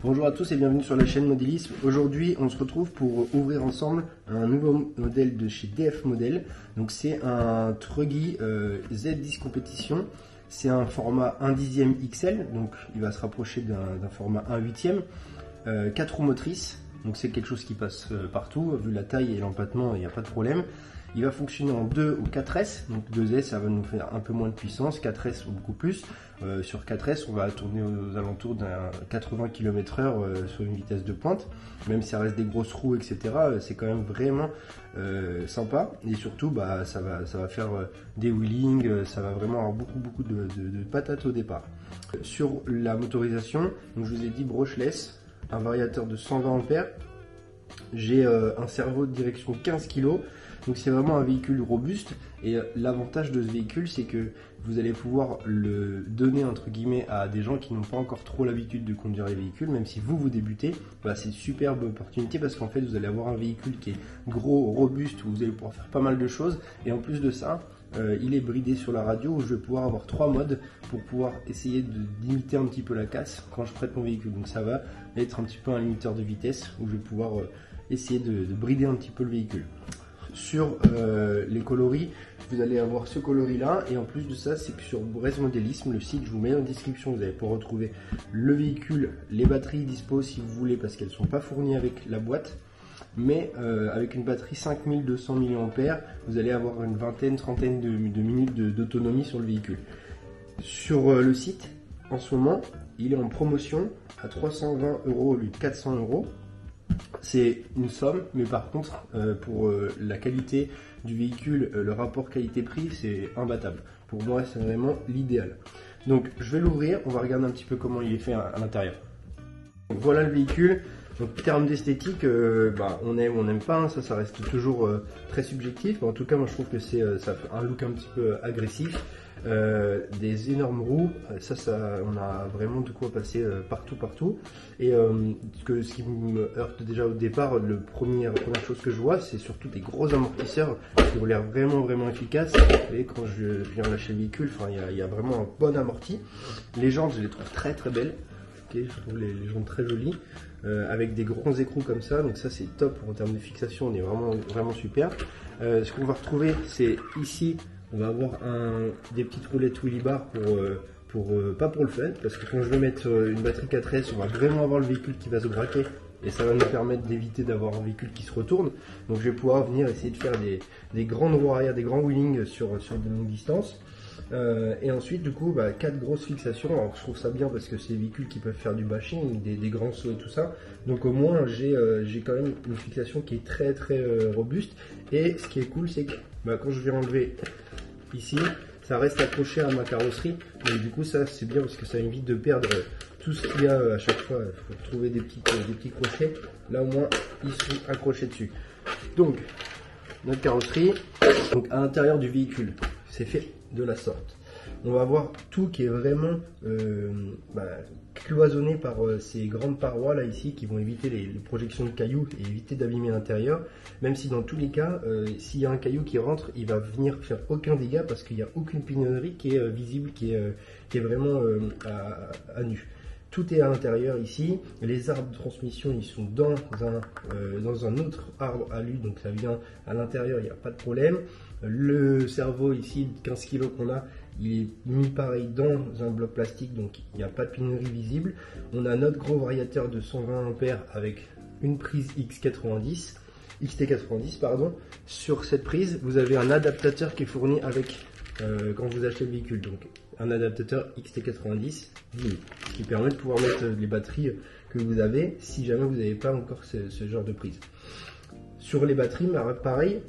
Bonjour à tous et bienvenue sur la chaîne Modélisme. Aujourd'hui, on se retrouve pour ouvrir ensemble un nouveau modèle de chez DF Model. Donc c'est un Truggy Z10 Compétition. C'est un format 1/10 XL, donc il va se rapprocher d'un format 1/8. 4 roues motrices, donc c'est quelque chose qui passe partout. Vu la taille et l'empattement, il n'y a pas de problème. Il va fonctionner en 2 ou 4S, donc 2S ça va nous faire un peu moins de puissance, 4S beaucoup plus. Sur 4S on va tourner aux alentours d'un 80 km/h sur une vitesse de pointe, même si ça reste des grosses roues etc, c'est quand même vraiment sympa. Et surtout ça va faire des wheelings, ça va vraiment avoir beaucoup de patates au départ. Sur la motorisation, donc je vous ai dit brushless, un variateur de 120 ampères, j'ai un cerveau de direction 15 kg. Donc c'est vraiment un véhicule robuste et l'avantage de ce véhicule c'est que vous allez pouvoir le donner entre guillemets à des gens qui n'ont pas encore trop l'habitude de conduire les véhicules. Même si vous débutez, c'est une superbe opportunité parce qu'en fait vous allez avoir un véhicule qui est gros, robuste, où vous allez pouvoir faire pas mal de choses. Et en plus de ça, il est bridé sur la radio où je vais pouvoir avoir 3 modes pour pouvoir essayer d'imiter un petit peu la casse quand je prête mon véhicule. Donc ça va être un petit peu un limiteur de vitesse où je vais pouvoir essayer de brider un petit peu le véhicule. Sur les coloris, vous allez avoir ce coloris là, et en plus de ça c'est que sur Brez Modélisme, le site, je vous mets en description, vous allez pouvoir retrouver le véhicule, les batteries dispo si vous voulez, parce qu'elles ne sont pas fournies avec la boîte, mais avec une batterie 5200 mAh, vous allez avoir une trentaine de minutes d'autonomie sur le véhicule. Sur le site, en ce moment, il est en promotion à 320 € au lieu de 400 €. C'est une somme, mais par contre, pour la qualité du véhicule, le rapport qualité-prix, c'est imbattable. Pour moi, c'est vraiment l'idéal. Donc, je vais l'ouvrir, on va regarder un petit peu comment il est fait à l'intérieur. Voilà le véhicule. Donc, en termes d'esthétique, on aime ou on n'aime pas, hein, ça reste toujours très subjectif. Mais en tout cas, moi, je trouve que ça fait un look un petit peu agressif. Des énormes roues, on a vraiment de quoi passer partout. Et ce qui me heurte déjà au départ, la première chose que je vois, c'est surtout des gros amortisseurs qui ont l'air vraiment efficaces. Et quand je viens lâcher le véhicule, il y a vraiment un bon amorti. Les jantes, je les trouve très belles. Okay, je trouve les jantes très jolies, avec des grands écrous comme ça, donc ça c'est top en termes de fixation, on est vraiment super. Ce qu'on va retrouver, c'est ici, on va avoir des petites roulettes Willy Bar pas pour le fun, parce que quand je vais mettre une batterie 4S, on va vraiment avoir le véhicule qui va se braquer, et ça va nous permettre d'éviter d'avoir un véhicule qui se retourne. Donc je vais pouvoir venir essayer de faire des grandes roues arrière, des grands wheelings sur de longues distances. Et ensuite du coup 4 grosses fixations. Alors je trouve ça bien parce que c'est des véhicules qui peuvent faire du bashing, des grands sauts et tout ça, donc au moins j'ai quand même une fixation qui est très robuste. Et ce qui est cool, c'est que quand je vais enlever ici, ça reste accroché à ma carrosserie, donc du coup ça c'est bien parce que ça évite de perdre tout ce qu'il y a à chaque fois. Il faut trouver des petits crochets, là au moins ils sont accrochés dessus. Donc notre carrosserie, donc à l'intérieur du véhicule, c'est fait de la sorte. On va avoir tout qui est vraiment cloisonné par ces grandes parois là ici qui vont éviter les projections de cailloux et éviter d'abîmer l'intérieur, même si dans tous les cas s'il y a un caillou qui rentre, il va venir faire aucun dégât parce qu'il n'y a aucune pignonnerie qui est visible, qui est vraiment à nu. Tout est à l'intérieur ici. Les arbres de transmission, ils sont dans un autre arbre à lui, donc ça vient à l'intérieur, il n'y a pas de problème. Le cerveau ici, 15 kg qu'on a, il est mis pareil dans un bloc plastique, donc il n'y a pas de pignonnerie visible. On a notre gros variateur de 120 ampères avec une prise XT90 pardon. Sur cette prise, vous avez un adaptateur qui est fourni avec quand vous achetez le véhicule. Donc un adaptateur XT90 ce qui permet de pouvoir mettre les batteries que vous avez si jamais vous n'avez pas encore ce genre de prise. Sur les batteries, pareil,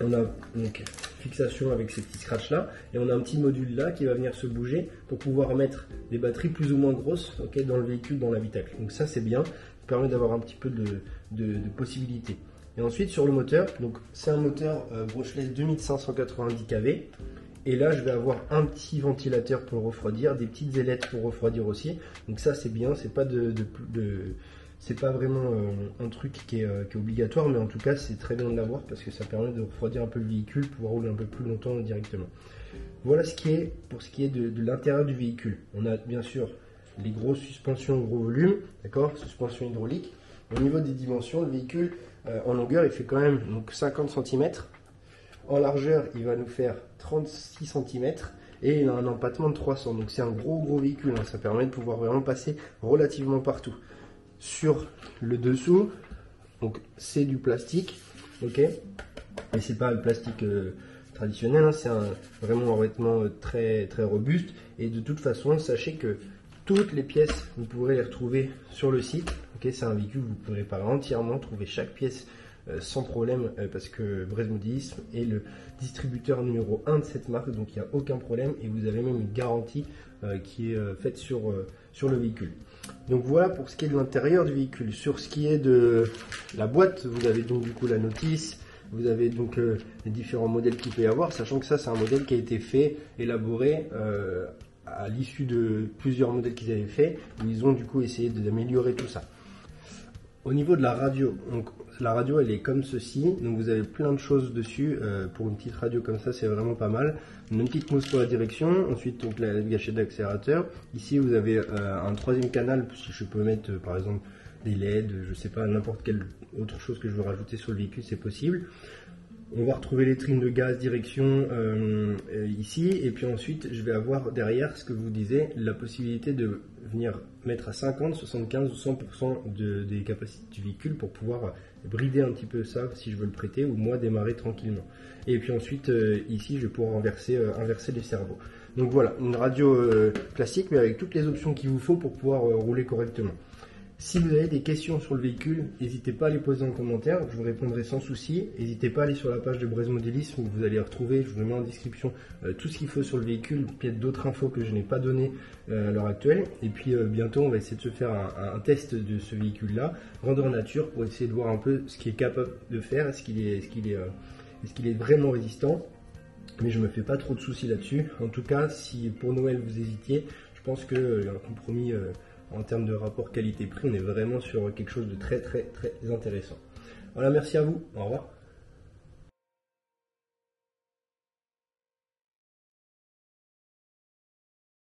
on a donc fixation avec ces petits scratchs là, et on a un petit module là qui va venir se bouger pour pouvoir mettre des batteries plus ou moins grosses dans le véhicule, dans l'habitacle. Donc ça c'est bien, ça permet d'avoir un petit peu de possibilités. Et ensuite sur le moteur, donc c'est un moteur brushless 2590 kV. Et là, je vais avoir un petit ventilateur pour le refroidir, des petites ailettes pour refroidir aussi. Donc ça, c'est bien. C'est pas c'est pas vraiment un truc qui est obligatoire, mais en tout cas, c'est très bien de l'avoir parce que ça permet de refroidir un peu le véhicule, pouvoir rouler un peu plus longtemps directement. Voilà pour ce qui est de l'intérieur du véhicule. On a bien sûr les grosses suspensions gros volume, d'accord, suspension hydraulique. Au niveau des dimensions, le véhicule en longueur il fait quand même donc 50 cm, en largeur il va nous faire 36 cm et il a un empattement de 300, donc c'est un gros véhicule, hein. Ça permet de pouvoir vraiment passer relativement partout. Sur le dessous, donc c'est du plastique, ok, mais c'est pas le plastique traditionnel, hein. C'est vraiment un revêtement très robuste, et de toute façon sachez que toutes les pièces vous pourrez les retrouver sur le site, ok. C'est un véhicule, vous pourrez réparer entièrement, trouver chaque pièce sans problème, parce que Breise Modélisme est le distributeur numéro 1 de cette marque, donc il n'y a aucun problème, et vous avez même une garantie qui est faite sur le véhicule. Donc voilà pour ce qui est de l'intérieur du véhicule. Sur ce qui est de la boîte, vous avez donc du coup la notice, vous avez donc les différents modèles qu'il peut y avoir, sachant que ça c'est un modèle qui a été fait, élaboré à l'issue de plusieurs modèles qu'ils avaient fait, où ils ont du coup essayé d'améliorer tout ça. Au niveau de la radio, donc la radio elle est comme ceci, donc vous avez plein de choses dessus, pour une petite radio comme ça c'est vraiment pas mal. Une petite mousse pour la direction, ensuite donc la gâchette d'accélérateur. Ici vous avez un troisième canal, si je peux mettre par exemple des LED, je sais pas, n'importe quelle autre chose que je veux rajouter sur le véhicule, c'est possible. On va retrouver les trims de gaz, direction ici, et puis ensuite je vais avoir derrière ce que vous disiez, la possibilité de venir mettre à 50, 75 ou 100% des capacités du véhicule pour pouvoir brider un petit peu ça si je veux le prêter, ou moi démarrer tranquillement. Et puis ensuite ici je vais pouvoir inverser les cerveaux. Donc voilà, une radio classique mais avec toutes les options qu'il vous faut pour pouvoir rouler correctement. Si vous avez des questions sur le véhicule, n'hésitez pas à les poser en commentaire, je vous répondrai sans souci. N'hésitez pas à aller sur la page de Breise Modélisme où vous allez retrouver, je vous mets en description tout ce qu'il faut sur le véhicule, peut-être d'autres infos que je n'ai pas données à l'heure actuelle. Et puis bientôt on va essayer de se faire un test de ce véhicule là, grandeur nature, pour essayer de voir un peu ce qu'il est capable de faire, est-ce qu'il est vraiment résistant. Mais je me fais pas trop de soucis là-dessus. En tout cas, si pour Noël vous hésitiez, je pense qu'il y a un compromis en termes de rapport qualité-prix, on est vraiment sur quelque chose de très intéressant. Voilà, merci à vous, au revoir.